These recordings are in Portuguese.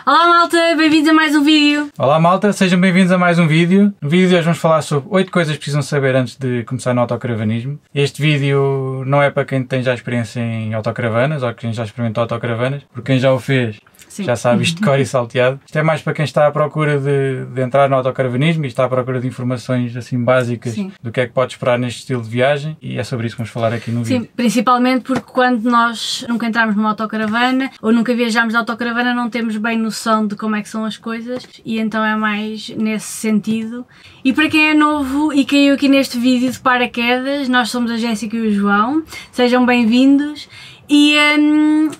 Olá malta, bem-vindos a mais um vídeo. Olá malta, sejam bem-vindos a mais um vídeo. No vídeo de hoje vamos falar sobre 8 coisas que precisam saber antes de começar no autocaravanismo. Este vídeo não é para quem tem já experiência em autocaravanas ou quem já experimentou autocaravanas, porque quem já o fez já sabe isto de cor e salteado. Isto é mais para quem está à procura de entrar no autocaravanismo e está à procura de informações assim básicas do que é que pode esperar neste estilo de viagem, e é sobre isso que vamos falar aqui no vídeo. Sim, principalmente porque quando nós nunca entramos numa autocaravana ou nunca viajamos de autocaravana não temos bem noção de como é que são as coisas, e então é mais nesse sentido. E para quem é novo e caiu aqui neste vídeo de paraquedas, nós somos a Jéssica e o João, sejam bem-vindos. E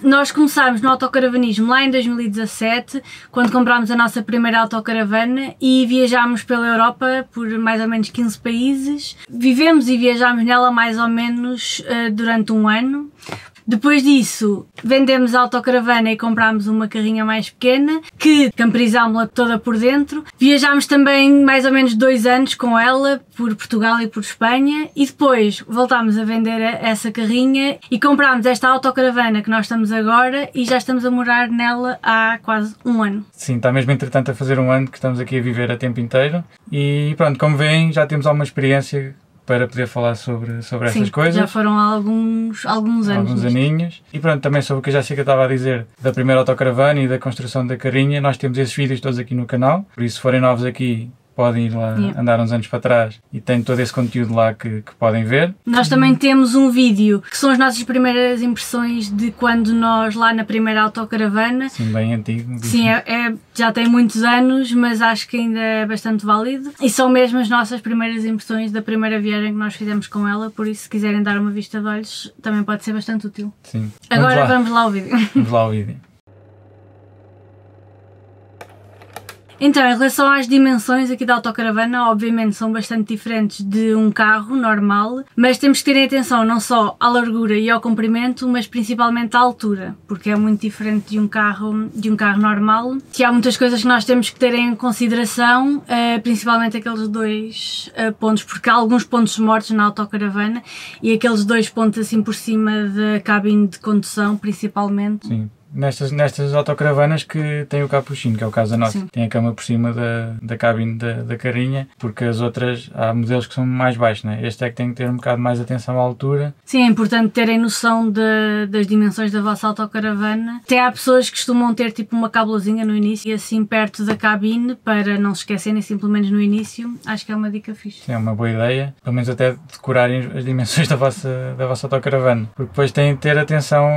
nós começámos no autocaravanismo lá em 2017, quando comprámos a nossa primeira autocaravana e viajámos pela Europa por mais ou menos 15 países. Vivemos e viajámos nela mais ou menos durante um ano. Depois disso, vendemos a autocaravana e comprámos uma carrinha mais pequena, que camperizámos-la toda por dentro. Viajámos também mais ou menos 2 anos com ela, por Portugal e por Espanha, e depois voltámos a vender essa carrinha e comprámos esta autocaravana que nós estamos agora e já estamos a morar nela há quase um ano. Sim, está mesmo entretanto a fazer um ano que estamos aqui a viver a tempo inteiro e pronto, como veem, já temos alguma experiência para poder falar sobre essas coisas. Já foram alguns anos. Alguns aninhos. E pronto, também sobre o que a Jéssica estava a dizer da primeira autocaravana e da construção da carrinha, nós temos esses vídeos todos aqui no canal, por isso se forem novos aqui, podem ir lá andar uns anos para trás e tem todo esse conteúdo lá que podem ver. Nós também temos um vídeo que são as nossas primeiras impressões de quando nós lá na primeira autocaravana. Sim, bem antigo. Sim, já tem muitos anos, mas acho que ainda é bastante válido. E são mesmo as nossas primeiras impressões da primeira viagem que nós fizemos com ela, por isso se quiserem dar uma vista de olhos também pode ser bastante útil. Sim. Agora vamos lá ao vídeo. Vamos lá ao vídeo. Então, em relação às dimensões aqui da autocaravana, obviamente são bastante diferentes de um carro normal, mas temos que ter atenção não só à largura e ao comprimento, mas principalmente à altura, porque é muito diferente de um carro normal. Que há muitas coisas que nós temos que ter em consideração, principalmente aqueles 2 pontos, porque há alguns pontos mortos na autocaravana e aqueles 2 pontos assim por cima da cabine de condução, principalmente. Sim. Nestas autocaravanas que tem o capuchinho, que é o caso da nossa. Sim. Tem a cama por cima da cabine da carrinha, porque as outras, há modelos que são mais baixos, né? Este é que tem que ter um bocado mais atenção à altura. Sim, é importante terem noção das dimensões da vossa autocaravana. Até há pessoas que costumam ter tipo uma cabelozinha no início e assim perto da cabine, para não se esquecerem, simplesmente no início. Acho que é uma dica fixe. Sim, é uma boa ideia, pelo menos até decorarem as dimensões da vossa autocaravana, porque depois têm que ter atenção,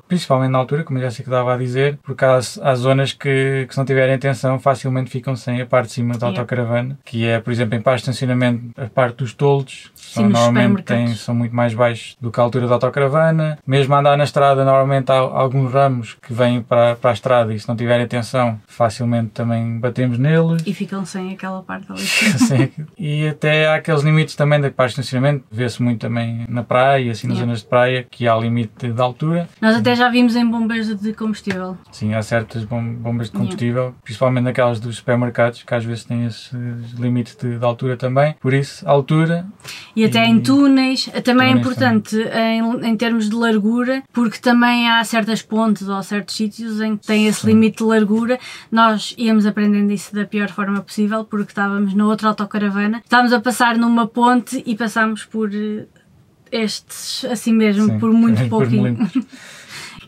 principalmente na altura, como já sei que dava a dizer, porque há zonas que se não tiverem atenção facilmente ficam sem a parte de cima da autocaravana, que é, por exemplo, em parte de estacionamento, a parte dos toldos, normalmente são muito mais baixos do que a altura da autocaravana. Mesmo a andar na estrada, normalmente há alguns ramos que vêm para a estrada e se não tiverem atenção facilmente também batemos neles. E ficam sem aquela parte ali. E até há aqueles limites também da parte de estacionamento, vê-se muito também na praia, assim nas zonas de praia, que há limite de altura. Nós até já vimos em bombas de combustível. Sim, há certas bombas de combustível, principalmente naquelas dos supermercados, que às vezes têm esses limites de altura também. Por isso, a altura... E até em túneis, também é importante em termos de largura, porque também há certas pontes ou certos sítios em que tem esse limite de largura. Nós íamos aprendendo isso da pior forma possível, porque estávamos na outra autocaravana, estávamos a passar numa ponte e passámos por estes, assim mesmo, por muito pouquinho.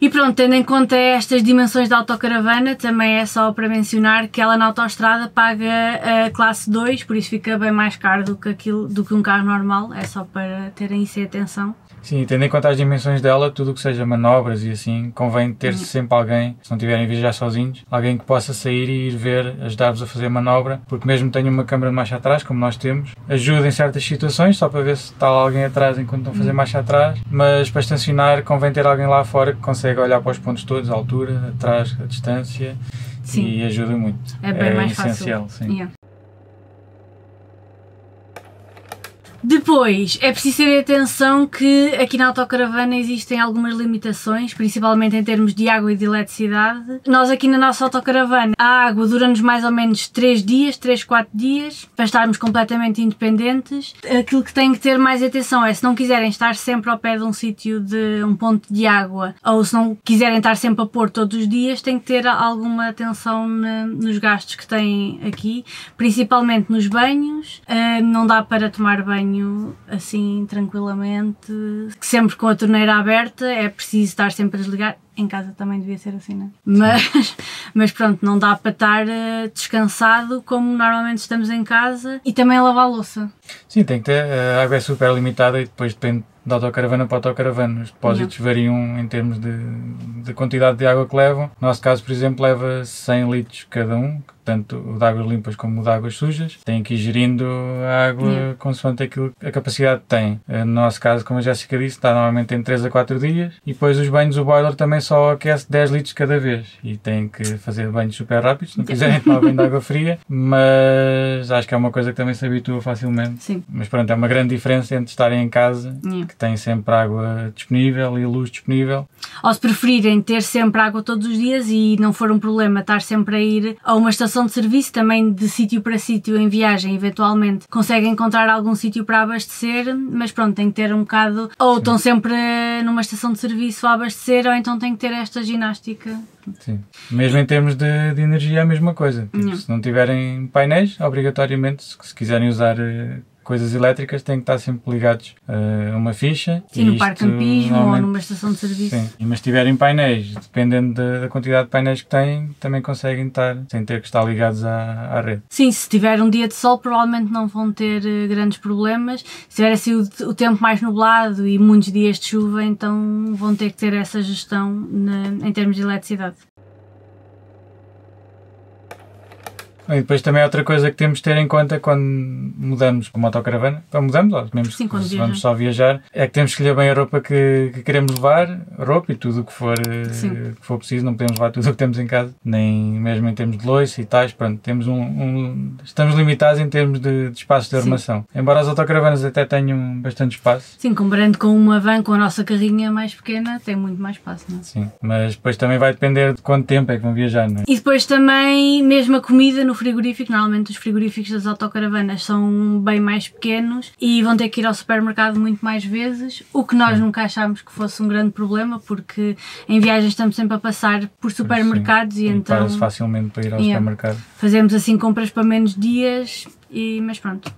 E pronto, tendo em conta estas dimensões da autocaravana, também é só para mencionar que ela na autoestrada paga a classe 2, por isso fica bem mais caro do que um carro normal, é só para terem isso em atenção. Sim, tendo em conta as dimensões dela, tudo o que seja manobras e assim, convém ter sempre alguém, se não tiverem a viajar sozinhos, alguém que possa sair e ir ver, ajudar-vos a fazer a manobra, porque mesmo tenho uma câmara de marcha atrás, como nós temos, ajuda em certas situações, só para ver se está alguém atrás enquanto estão a fazer marcha atrás, mas para estacionar convém ter alguém lá fora que consegue olhar para os pontos todos, a altura, atrás, a distância, e ajuda muito. É bem mais essencial, fácil. Sim. Depois, é preciso ter atenção que aqui na autocaravana existem algumas limitações, principalmente em termos de água e de eletricidade. Nós aqui na nossa autocaravana, a água dura-nos mais ou menos 3 dias, 3, 4 dias, para estarmos completamente independentes. Aquilo que tem que ter mais atenção é, se não quiserem estar sempre ao pé de um sítio de um ponto de água, ou se não quiserem estar sempre a pôr todos os dias, tem que ter alguma atenção nos gastos que têm aqui, principalmente nos banhos. Não dá para tomar banho assim tranquilamente, sempre com a torneira aberta, é preciso estar sempre a desligar. Em casa também devia ser assim, não é? Mas pronto, não dá para estar descansado como normalmente estamos em casa, e também a lavar a louça. Sim, tem que ter, a água é super limitada e depois depende de autocaravana para autocaravana. Os depósitos variam em termos de quantidade de água que levam. No nosso caso, por exemplo, leva 100 litros cada um, tanto o de águas limpas como o de águas sujas. Tem que ir gerindo a água consoante aquilo, a capacidade que tem. No nosso caso, como a Jéssica disse, está normalmente em 3 a 4 dias. E depois os banhos, o boiler também só aquece 10 litros cada vez. E tem que fazer banhos super rápidos, se não quiserem tomar banho de água fria. Mas acho que é uma coisa que também se habitua facilmente. Sim. Mas pronto, é uma grande diferença entre estarem em casa, que têm sempre água disponível e luz disponível. Ou se preferirem ter sempre água todos os dias e não for um problema estar sempre a ir a uma estação de serviço, também de sítio para sítio em viagem, eventualmente conseguem encontrar algum sítio para abastecer, mas pronto, tem que ter um bocado, ou estão sempre numa estação de serviço a abastecer, ou então tem que ter esta ginástica. Sim. Mesmo em termos de energia é a mesma coisa. Tipo, se não tiverem painéis, obrigatoriamente, se quiserem usar coisas elétricas, têm que estar sempre ligados a uma ficha. Sim, no parque campismo ou numa estação de serviço. Sim. Mas se tiverem painéis, dependendo da quantidade de painéis que têm, também conseguem estar sem ter que estar ligados à rede. Sim, se tiver um dia de sol, provavelmente não vão ter grandes problemas. Se tiver assim o tempo mais nublado e muitos dias de chuva, então vão ter que ter essa gestão em termos de eletricidade. E depois também é outra coisa que temos de ter em conta quando mudamos para uma autocaravana, mudamos, ou mesmo se vamos só viajar, é que temos que escolher bem a roupa que queremos levar, roupa e tudo o que for preciso. Não podemos levar tudo o que temos em casa, nem mesmo em termos de loiça e tais. Pronto, temos estamos limitados em termos de espaço de arrumação. Embora as autocaravanas até tenham bastante espaço. Sim, comparando com uma van com a nossa carrinha mais pequena, tem muito mais espaço, não é? Sim, mas depois também vai depender de quanto tempo é que vão viajar, não é? E depois também, mesmo a comida no frigorífico, normalmente os frigoríficos das autocaravanas são bem mais pequenos e vão ter que ir ao supermercado muito mais vezes, o que nós nunca achámos que fosse um grande problema, porque em viagens estamos sempre a passar por supermercados e então para-se facilmente para ir ao supermercado. Fazemos assim compras para menos dias, mas pronto.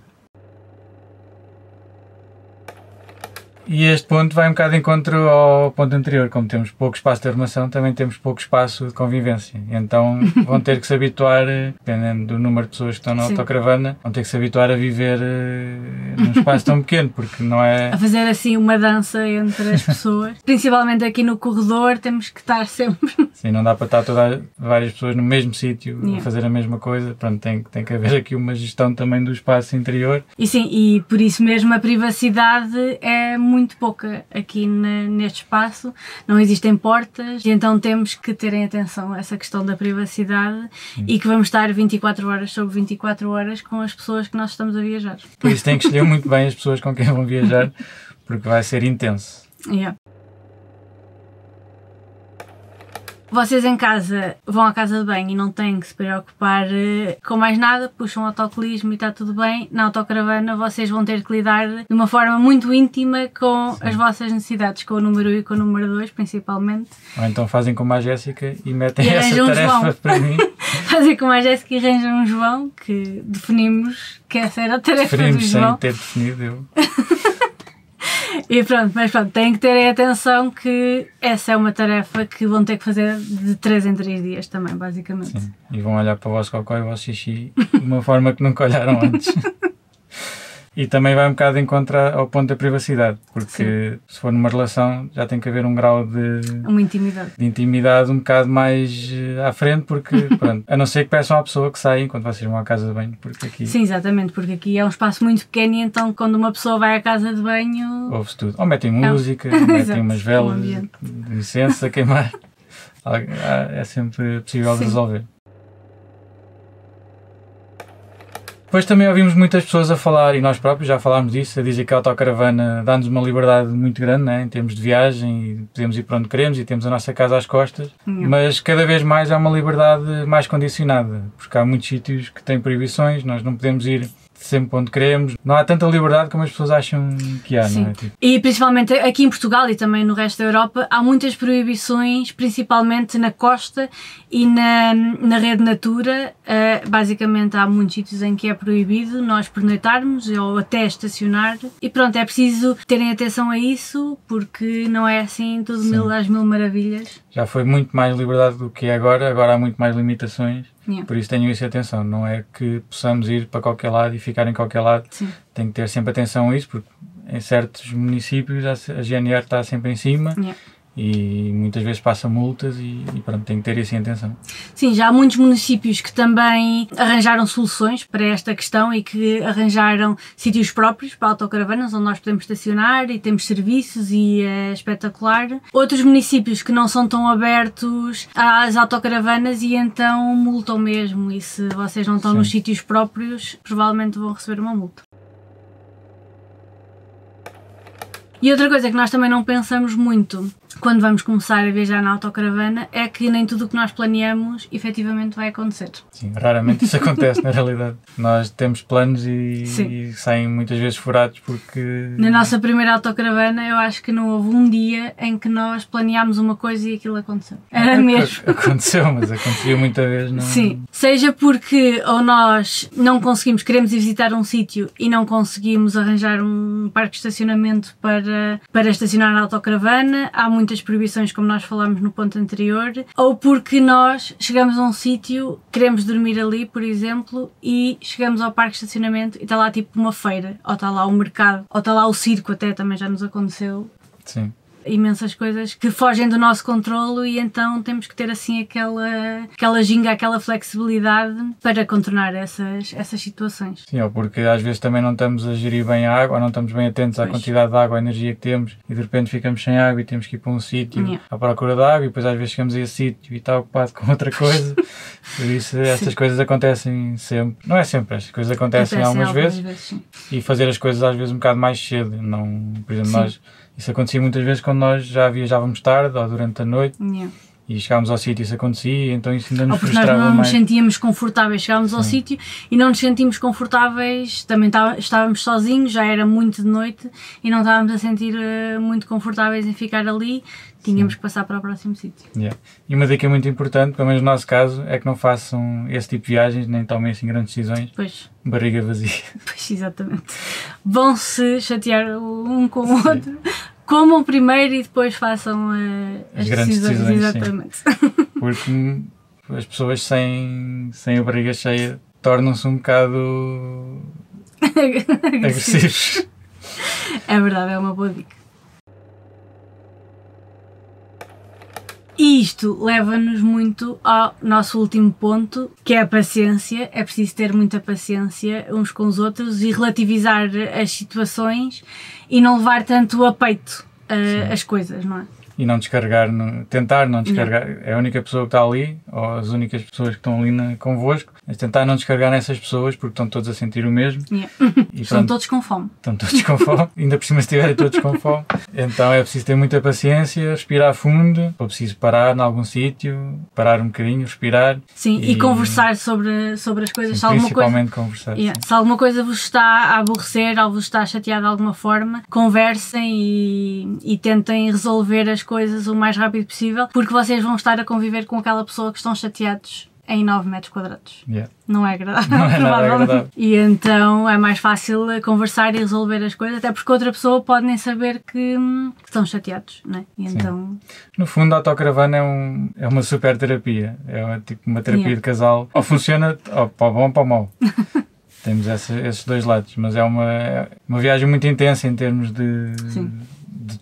E este ponto vai um bocado de encontro ao ponto anterior. Como temos pouco espaço de arrumação, também temos pouco espaço de convivência. Então vão ter que se habituar, dependendo do número de pessoas que estão na autocaravana, vão ter que se habituar a viver num espaço tão pequeno, porque não é... A fazer assim uma dança entre as pessoas. Principalmente aqui no corredor, temos que estar sempre... Sim, não dá para estar várias pessoas no mesmo sítio a fazer a mesma coisa. Pronto, tem que haver aqui uma gestão também do espaço interior. E sim, e por isso mesmo a privacidade é muito pouca aqui neste espaço, não existem portas e então temos que terem atenção a essa questão da privacidade e que vamos estar 24 horas sobre 24 horas com as pessoas que nós estamos a viajar. Por isso tem que escolher muito bem as pessoas com quem vão viajar, porque vai ser intenso. Vocês em casa vão à casa de banho e não têm que se preocupar com mais nada, puxam o autocolismo e está tudo bem. Na autocaravana vocês vão ter que lidar de uma forma muito íntima com as vossas necessidades, com o número 1 e com o número 2 principalmente. Ou então fazem como a Jéssica e metem essa tarefa para mim. Fazem como a Jéssica e arranjam um João, que definimos que essa era a tarefa do João. Sem ter definido eu. E pronto, mas pronto, têm que ter atenção que essa é uma tarefa que vão ter que fazer de 3 em 3 dias também, basicamente. Sim, e vão olhar para o vosso cocó e o vosso xixi de uma forma que nunca olharam antes. E também vai um bocado em contra ao ponto da privacidade, porque se for numa relação já tem que haver um grau de intimidade um bocado mais à frente, porque pronto, a não ser que peçam à pessoa que saia enquanto vocês vão à casa de banho, porque aqui... Sim, exatamente, porque aqui é um espaço muito pequeno e então quando uma pessoa vai à casa de banho... Ouve-se tudo. Ou metem música, metem umas velas de incenso a queimar. É sempre possível de resolver. Depois também ouvimos muitas pessoas a falar, e nós próprios já falámos disso, a dizer que a autocaravana dá-nos uma liberdade muito grande, né, em termos de viagem, e podemos ir para onde queremos e temos a nossa casa às costas, mas cada vez mais há uma liberdade mais condicionada, porque há muitos sítios que têm proibições, nós não podemos ir sempre onde queremos, não há tanta liberdade como as pessoas acham que há, Sim. não é? Tipo... E principalmente aqui em Portugal e também no resto da Europa há muitas proibições, principalmente na costa e na rede Natura. Basicamente há muitos sítios em que é proibido nós pernoitarmos ou até estacionar, e pronto, é preciso terem atenção a isso, porque não é assim tudo às mil maravilhas. Já foi muito mais liberdade do que é agora há muito mais limitações. Por isso tenham isso em atenção, não é que possamos ir para qualquer lado e ficar em qualquer lado. Sim. Tem que ter sempre atenção a isso, porque em certos municípios a GNR está sempre em cima e muitas vezes passa multas e pronto, tem que ter isso em atenção. Sim, já há muitos municípios que também arranjaram soluções para esta questão e que arranjaram sítios próprios para autocaravanas onde nós podemos estacionar e temos serviços e é espetacular. Outros municípios que não são tão abertos às autocaravanas e então multam mesmo, e se vocês não estão nos sítios próprios provavelmente vão receber uma multa. E outra coisa que nós também não pensamos muito quando vamos começar a viajar na autocaravana é que nem tudo o que nós planeamos efetivamente vai acontecer. Sim, raramente isso acontece na realidade. Nós temos planos e saem muitas vezes furados porque... Na nossa primeira autocaravana eu acho que não houve um dia em que nós planeámos uma coisa e aquilo aconteceu. Era mesmo. Aconteceu, mas acontecia muita vez, não? Sim, seja porque ou nós não conseguimos, queremos ir visitar um sítio e não conseguimos arranjar um parque de estacionamento para estacionar na autocaravana, há muitas proibições como nós falámos no ponto anterior, ou porque nós chegamos a um sítio, queremos dormir ali, por exemplo, e chegamos ao parque de estacionamento e está lá tipo uma feira, ou está lá o mercado, ou está lá o circo, até também já nos aconteceu. Sim. Imensas coisas que fogem do nosso controlo e então temos que ter assim aquela ginga, aquela flexibilidade para contornar essas situações. Sim, ou porque às vezes também não estamos a gerir bem a água, ou não estamos bem atentos à quantidade de água, à energia que temos e de repente ficamos sem água e temos que ir para um sítio à procura de água e depois às vezes chegamos a esse sítio e está ocupado com outra coisa. Por isso estas coisas acontecem sempre, não é sempre, estas coisas acontecem algumas vezes e fazer as coisas às vezes um bocado mais cedo, não, por exemplo, isso acontecia muitas vezes quando nós já viajávamos tarde ou durante a noite e chegávamos ao sítio e isso acontecia, então isso ainda nos frustrava mais. Nós não nos sentíamos confortáveis, chegávamos ao sítio e não nos sentíamos confortáveis, também estávamos sozinhos, já era muito de noite e não estávamos a sentir muito confortáveis em ficar ali, tínhamos que passar para o próximo sítio. E uma dica muito importante, pelo menos no nosso caso, é que não façam esse tipo de viagens, nem tomem assim grandes decisões, barriga vazia. Pois, exatamente. Vão-se chatear um com o outro. Comam primeiro e depois façam as grandes decisões. Exatamente. Porque as pessoas sem a barriga cheia tornam-se um bocado agressivos. É verdade, é uma boa dica. E isto leva-nos muito ao nosso último ponto, que é a paciência. É preciso ter muita paciência uns com os outros e relativizar as situações e não levar tanto a peito as coisas, não é? E não descarregar, tentar não descarregar, é a única pessoa que está ali, ou as únicas pessoas que estão ali convosco, é tentar não descarregar nessas pessoas porque estão todos a sentir o mesmo. E estão todos com fome. Estão todos com fome, ainda por cima se estiverem todos com fome. Então é preciso ter muita paciência, respirar fundo, é preciso parar em algum sítio, parar um bocadinho, respirar. Sim, e conversar sobre as coisas. Sim, principalmente conversar. Se alguma coisa vos está a aborrecer ou vos está a chatear de alguma forma, conversem e tentem resolver as coisas o mais rápido possível, porque vocês vão estar a conviver com aquela pessoa que estão chateados em 9 metros quadrados. Não é agradável. Não é nada agradável. E então é mais fácil conversar e resolver as coisas, até porque outra pessoa pode nem saber que estão chateados, não é? E então... No fundo, a autocaravana é uma super terapia. É tipo uma terapia de casal. Ou funciona para o bom ou para o mau. Temos esses dois lados, mas é uma viagem muito intensa em termos de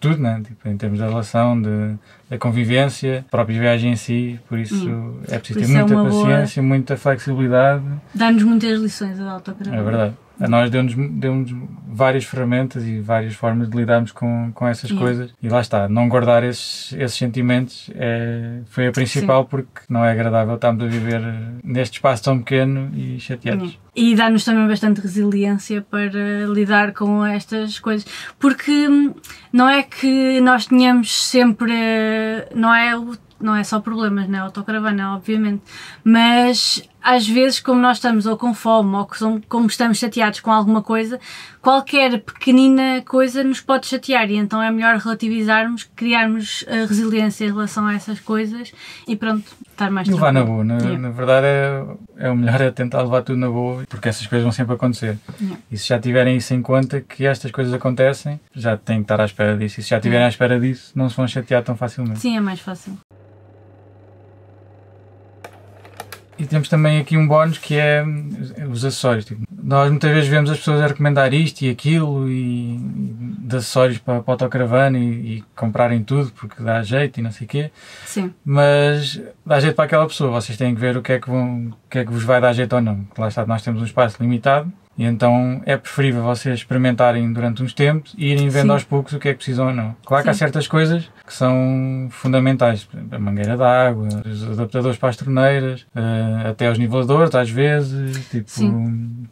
tudo, né? Tipo, em termos da relação, da convivência, a própria viagem em si, por isso é preciso ter muita paciência, muita flexibilidade. Dá-nos muitas lições a autocaravana. É verdade. A nós deu-nos várias ferramentas e várias formas de lidarmos com essas coisas. E lá está, não guardar esses sentimentos foi a principal, porque não é agradável estarmos a viver neste espaço tão pequeno e chateados. E dá-nos também bastante resiliência para lidar com estas coisas, porque não é que nós tenhamos sempre, não é só problemas na autocaravana, obviamente, mas às vezes, como nós estamos ou com fome ou como estamos chateados com alguma coisa, qualquer pequenina coisa nos pode chatear, e então é melhor relativizarmos, criarmos resiliência em relação a essas coisas e pronto, estar mais levar na tranquilo. boa, na verdade é o melhor, é tentar levar tudo na boa, porque essas coisas vão sempre acontecer. E se já tiverem isso em conta, que estas coisas acontecem, já têm que estar à espera disso, e se já estiverem à espera disso, não se vão chatear tão facilmente. Sim, é mais fácil. E temos também aqui um bónus que é os acessórios. Tipo, nós muitas vezes vemos as pessoas a recomendar isto e aquilo e de acessórios para a autocaravana e comprarem tudo porque dá jeito e não sei o quê. Sim. Mas dá jeito para aquela pessoa. Vocês têm que ver o que é que vos vai dar jeito ou não. Lá está, nós temos um espaço limitado. E então é preferível vocês experimentarem durante uns tempos e irem vendo aos poucos o que é que precisam ou não. Claro que há certas coisas que são fundamentais, a mangueira de água, os adaptadores para as torneiras, até os niveladores às vezes, tipo,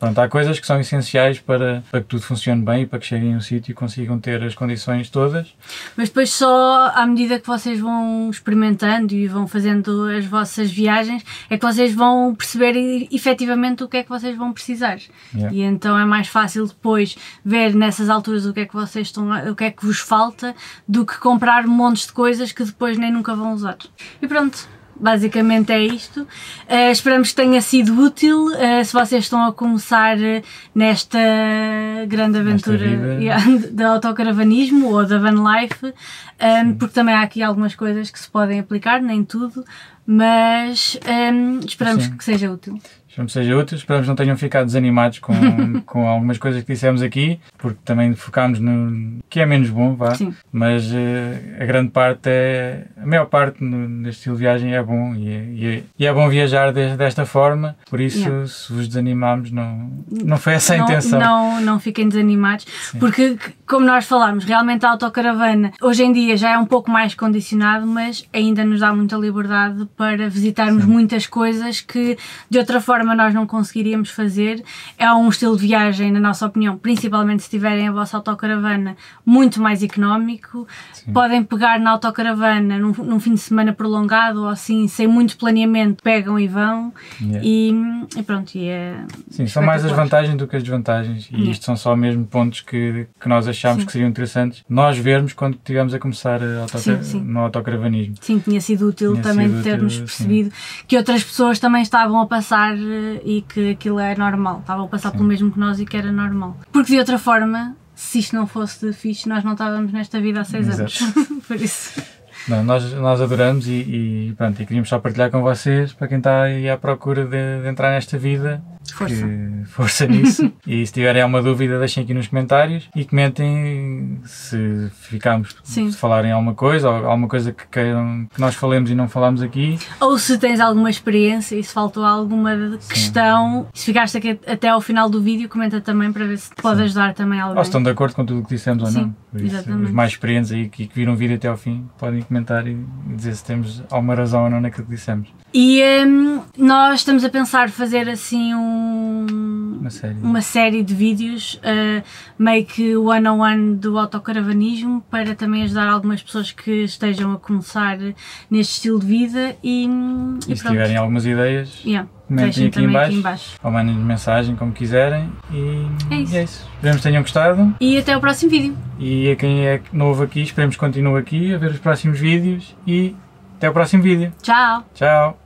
pronto, há coisas que são essenciais para que tudo funcione bem e para que cheguem a um sítio e consigam ter as condições todas. Mas depois só à medida que vocês vão experimentando e vão fazendo as vossas viagens é que vocês vão perceber efetivamente o que é que vocês vão precisar. E então é mais fácil depois ver nessas alturas o que é que vocês o que é que vos falta, do que comprar montes de coisas que depois nem nunca vão usar. E pronto, basicamente é isto. Esperamos que tenha sido útil. Se vocês estão a começar nesta grande aventura de autocaravanismo ou da van life, porque também há aqui algumas coisas que se podem aplicar, nem tudo, mas esperamos que seja útil. Esperamos que seja útil, esperamos que não tenham ficado desanimados com algumas coisas que dissemos aqui, porque também focámos no que é menos bom, mas a grande parte a maior parte neste estilo de viagem é bom e é bom viajar desta forma, por isso se vos desanimarmos não foi essa a intenção. Não fiquem desanimados, porque como nós falámos, realmente a autocaravana hoje em dia já é um pouco mais condicionado, mas ainda nos dá muita liberdade para visitarmos muitas coisas que de outra forma nós não conseguiríamos fazer. É um estilo de viagem, na nossa opinião, principalmente se tiverem a vossa autocaravana, muito mais económico. Podem pegar na autocaravana num fim de semana prolongado ou assim, sem muito planeamento, pegam e vão e pronto. Sim, são mais as vantagens do que as desvantagens e isto são só mesmo pontos que nós achámos que seriam interessantes nós vermos quando estivemos a começar no autocaravanismo. Sim, tinha sido útil também termos percebido que outras pessoas também estavam a passar e que aquilo é normal, estavam a passar pelo mesmo que nós e que era normal. Porque de outra forma, se isto não fosse fixe, nós não estávamos nesta vida há 6 anos. Por isso. Não, nós adoramos e queríamos só partilhar com vocês, para quem está aí à procura de entrar nesta vida. Força nisso. E se tiverem alguma dúvida, deixem aqui nos comentários e comentem se ficámos de falar em alguma coisa ou alguma coisa que queiram que nós falemos e não falamos aqui. Ou se tens alguma experiência e se faltou alguma questão, se ficaste aqui até ao final do vídeo, comenta também para ver se pode ajudar também alguém. Ou se estão de acordo com tudo o que dissemos ou não. Por isso, os mais experientes aí que viram o vídeo até ao fim podem comentar e dizer se temos alguma razão ou não naquilo que dissemos. E nós estamos a pensar fazer assim uma série de vídeos meio que one-on-one do autocaravanismo, para também ajudar algumas pessoas que estejam a começar neste estilo de vida e se tiverem algumas ideias, comentem aqui em baixo ou mandem mensagem como quiserem e é isso. Esperemos que tenham gostado e até o próximo vídeo. E a quem é novo aqui, esperemos que continue aqui a ver os próximos vídeos e até o próximo vídeo. Tchau! Tchau!